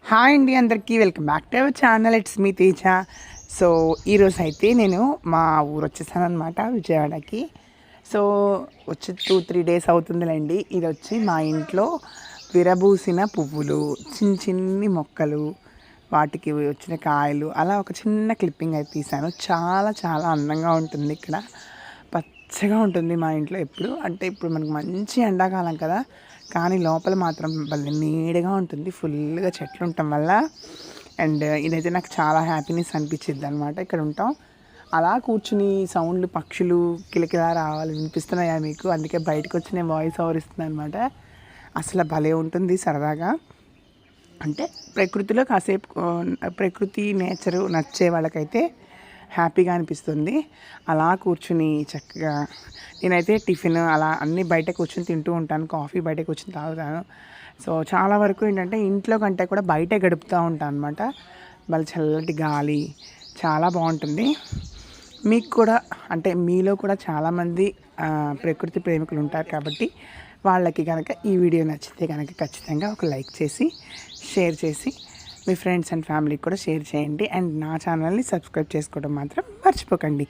Hi అండి, అందరికీ welcome back to our channel. It's me Teja. So ఈరోజు అయితే నేను మా ఊరు వచ్చేసాను అనమాట, విజయవాడకి. సో వచ్చి 2-3 డేస్ అవుతుందిలేండి. ఇది వచ్చి మా ఇంట్లో విరబూసిన పువ్వులు, చిన్న చిన్ని మొక్కలు, వాటికి వచ్చిన కాయలు, అలా ఒక చిన్న క్లిప్పింగ్ అయితే తీశాను. చాలా చాలా అందంగా ఉంటుంది. ఇక్కడ పచ్చగా ఉంటుంది మా ఇంట్లో ఎప్పుడు. అంటే ఇప్పుడు మనకు మంచి ఎండాకాలం కదా, కానీ లోపల మాత్రం భలే నీడగా ఉంటుంది, ఫుల్గా చెట్లు ఉండటం వల్ల. అండ్ ఇదైతే నాకు చాలా హ్యాపీనెస్ అనిపించింది అనమాట. ఇక్కడ ఉంటాం, అలా కూర్చుని సౌండ్లు, పక్షులు కిలకిలా రావాలి వినిపిస్తున్నాయా మీకు? అందుకే బయటకు వచ్చి నేను వాయిస్ ఓవర్ ఇస్తున్నాను అనమాట. అసలు భలే ఉంటుంది సరదాగా. అంటే ప్రకృతిలో కాసేపు ప్రకృతి నేచరు నచ్చే వాళ్ళకైతే హ్యాపీగా అనిపిస్తుంది. అలా కూర్చుని చక్కగా నేనైతే టిఫిన్ అలా అన్నీ బయట కూర్చొని తింటూ ఉంటాను, కాఫీ బయట కూర్చొని తాగుతాను. సో చాలా వరకు ఏంటంటే ఇంట్లో కంటే కూడా బయటే గడుపుతూ ఉంటాను అనమాట. వాళ్ళ చల్లటి గాలి చాలా బాగుంటుంది. మీకు కూడా అంటే మీలో కూడా చాలామంది ప్రకృతి ప్రేమికులు ఉంటారు కాబట్టి వాళ్ళకి కనుక ఈ వీడియో నచ్చితే కనుక ఖచ్చితంగా ఒక లైక్ చేసి షేర్ చేసి మీ ఫ్రెండ్స్ అండ్ ఫ్యామిలీకి కూడా షేర్ చేయండి. అండ్ నా ఛానల్ని సబ్స్క్రైబ్ చేసుకోవడం మాత్రం మర్చిపోకండి.